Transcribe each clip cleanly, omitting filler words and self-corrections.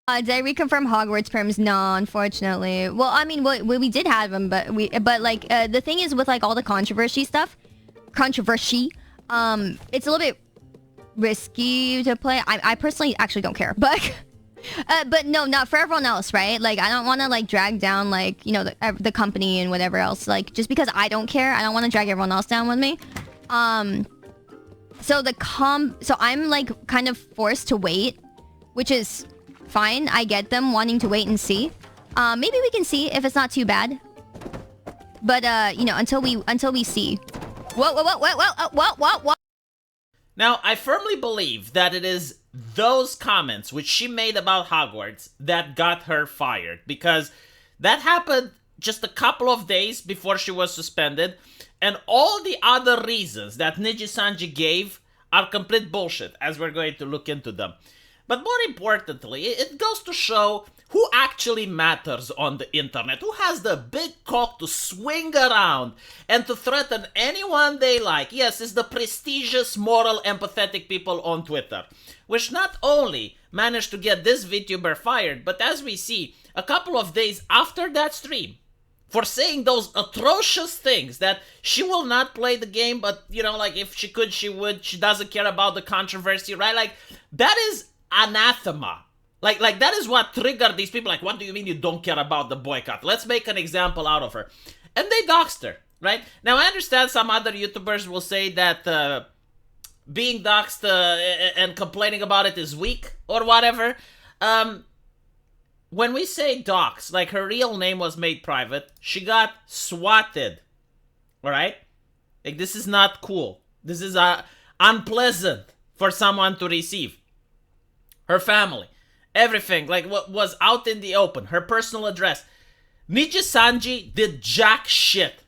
Did I reconfirm Hogwarts perms? No, unfortunately. Well, I mean, we did have them, but like, the thing is with like all the controversy stuff, it's a little bit risky to play. I personally actually don't care, but no, not for everyone else, right? Like, I don't want to like drag down like, you know, the company and whatever else. Like, just because I don't care, I don't want to drag everyone else down with me. So I'm like kind of forced to wait, which is fine. I get them wanting to wait and see. Maybe we can see if it's not too bad. But you know, until we see. Whoa. Now, I firmly believe that it is those comments which she made about Hogwarts that got her fired, because that happened just a couple of days before she was suspended, and all the other reasons that NIJISANJI gave are complete bullshit, as we're going to look into them. But more importantly, it goes to show who actually matters on the internet, who has the big cock to swing around and to threaten anyone they like. Yes, it's the prestigious, moral, empathetic people on Twitter, which not only managed to get this VTuber fired, but as we see, a couple of days after that stream, for saying those atrocious things that she will not play the game, but, you know, like, if she could, she would. She doesn't care about the controversy, right? Like, that is anathema. Like that is what triggered these people. Like, what do you mean you don't care about the boycott? Let's make an example out of her. And they doxed her, right? Now, I understand some other YouTubers will say that being doxed and complaining about it is weak or whatever. When we say dox, like, her real name was made private. She got swatted, all right? Like, this is not cool. This is unpleasant for someone to receive. Her family, everything, like, what was out in the open, her personal address. NIJISANJI did jack shit.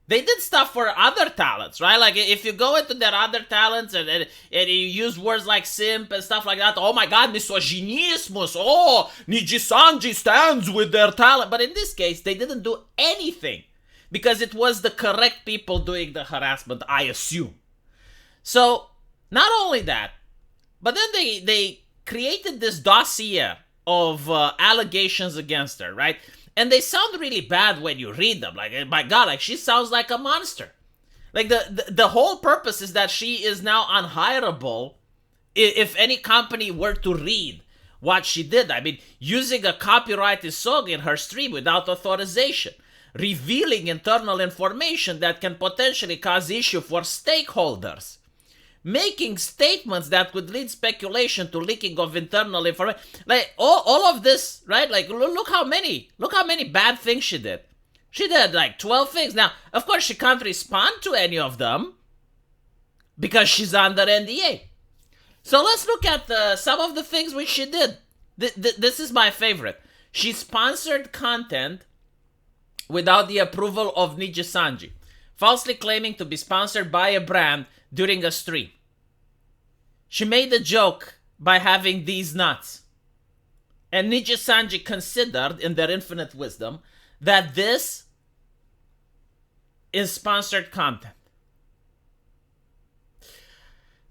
They did stuff for other talents, right? Like, if you go into their other talents and you use words like simp and stuff like that, oh my god, misogynismus, oh, NIJISANJI stands with their talent. But in this case, they didn't do anything, because it was the correct people doing the harassment, I assume. So, not only that, but then they created this dossier of allegations against her, right? And they sound really bad when you read them. Like, my god, like, she sounds like a monster. Like, the whole purpose is that she is now unhireable if any company were to read what she did. I mean, using a copyrighted song in her stream without authorization, revealing internal information that can potentially cause issue for stakeholders, making statements that would lead speculation to leaking of internal information. Like, all of this, right? Like, look how many bad things she did. She did like 12 things. Now, of course, she can't respond to any of them because she's under NDA. So let's look at some of the things which she did. This is my favorite. She sponsored content without the approval of NIJISANJI, falsely claiming to be sponsored by a brand during a stream. She made a joke by having these nuts. And NIJISANJI considered, in their infinite wisdom, that this is sponsored content.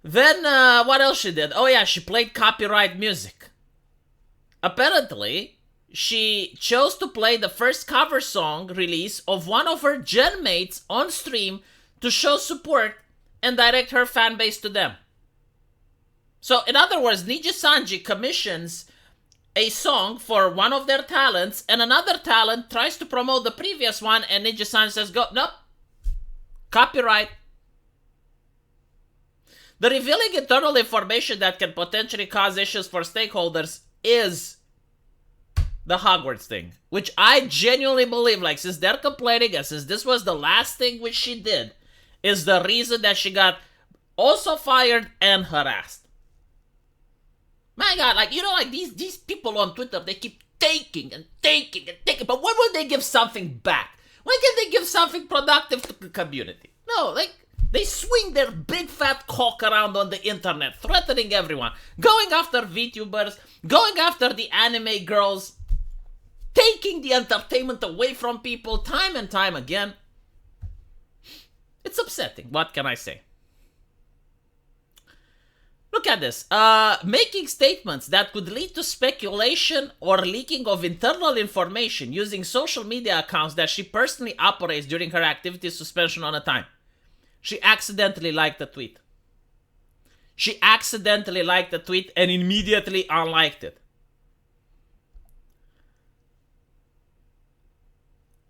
Then, what else she did? Oh yeah, she played copyright music. Apparently, she chose to play the first cover song release of one of her gen mates on stream to show support and direct her fan base to them. So, in other words, NIJISANJI commissions a song for one of their talents, and another talent tries to promote the previous one, and NIJISANJI says, go, nope, copyright. The revealing internal information that can potentially cause issues for stakeholders is the Hogwarts thing, which I genuinely believe, like, since they're complaining, and since this was the last thing which she did, is the reason that she got also fired and harassed. My god, like, you know, like, these people on Twitter, they keep taking and taking and taking, but when will they give something back? When can they give something productive to the community? No, like, they swing their big fat cock around on the internet, threatening everyone, going after VTubers, going after the anime girls, taking the entertainment away from people time and time again. It's upsetting, what can I say? Look at this. Making statements that could lead to speculation or leaking of internal information using social media accounts that she personally operates during her activity suspension on a time. She accidentally liked the tweet. She accidentally liked the tweet and immediately unliked it.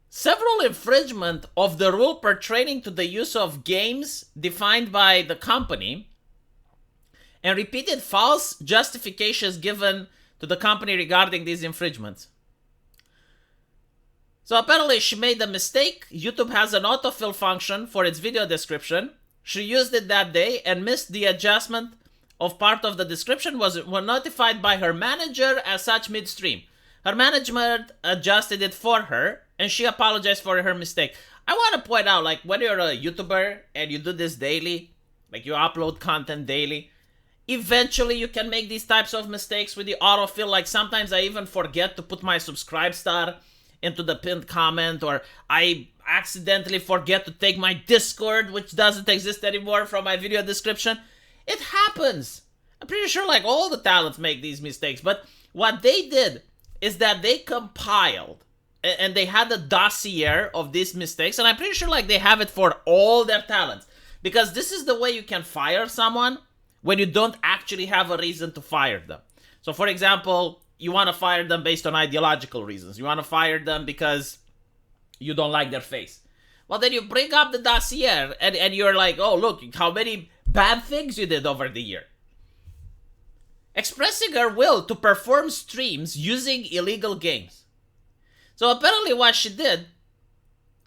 Several infringement of the rule pertaining to the use of games defined by the company and repeated false justifications given to the company regarding these infringements. So apparently she made a mistake. YouTube has an autofill function for its video description. She used it that day and missed the adjustment of part of the description, was notified by her manager as such midstream. Her management adjusted it for her and she apologized for her mistake. I want to point out, like, when you're a YouTuber and you do this daily, like you upload content daily, eventually you can make these types of mistakes with the autofill. Like sometimes I even forget to put my subscribe star into the pinned comment, or I accidentally forget to take my Discord, which doesn't exist anymore, from my video description. It happens. I'm pretty sure like all the talents make these mistakes, but what they did is that they compiled and they had a dossier of these mistakes, and I'm pretty sure like they have it for all their talents, because this is the way you can fire someone when you don't actually have a reason to fire them. So for example, you want to fire them based on ideological reasons. You want to fire them because you don't like their face. Well, then you bring up the dossier and you're like, oh, look, how many bad things you did over the year. Expressing her will to perform streams using illegal games. So apparently what she did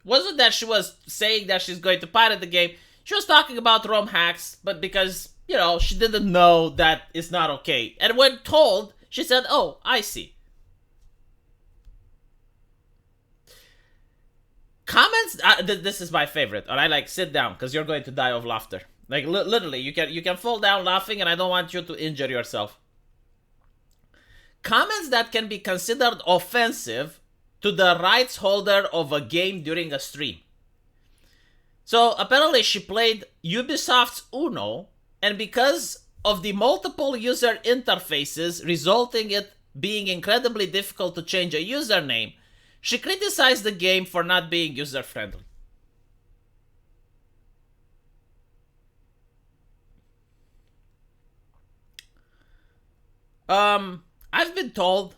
wasn't that she was saying that she's going to pirate the game. She was talking about ROM hacks, but because, you know, she didn't know that it's not okay. And when told, she said, oh, I see. Comments, this is my favorite. All right, like, sit down, because you're going to die of laughter. Like, literally, you can fall down laughing, and I don't want you to injure yourself. Comments that can be considered offensive to the rights holder of a game during a stream. So, apparently, she played Ubisoft's Uno, and because of the multiple user interfaces resulting in it being incredibly difficult to change a username, she criticized the game for not being user-friendly. I've been told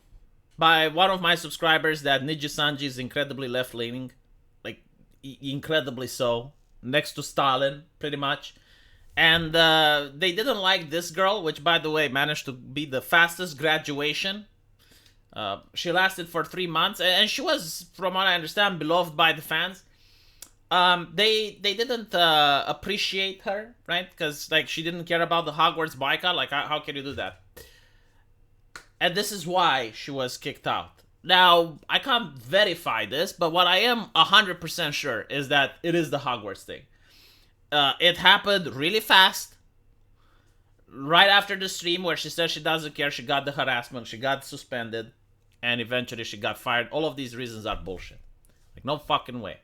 by one of my subscribers that NIJISANJI is incredibly left-leaning. Like, incredibly so. Next to Stalin, pretty much. And they didn't like this girl, which, by the way, managed to be the fastest graduation. She lasted for 3 months, and she was, from what I understand, beloved by the fans. They didn't appreciate her, right? Because like she didn't care about the Hogwarts boycott. Like, how can you do that? And this is why she was kicked out. Now, I can't verify this, but what I am 100% sure is that it is the Hogwarts thing. It happened really fast. Right after the stream where she said she doesn't care, she got the harassment, she got suspended, and eventually she got fired. All of these reasons are bullshit. Like, no fucking way.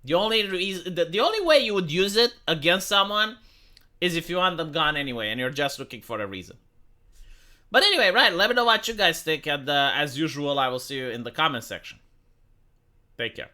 The only reason, the only way you would use it against someone is if you want them gone anyway, and you're just looking for a reason. But anyway, right, let me know what you guys think, and as usual, I will see you in the comment section. Take care.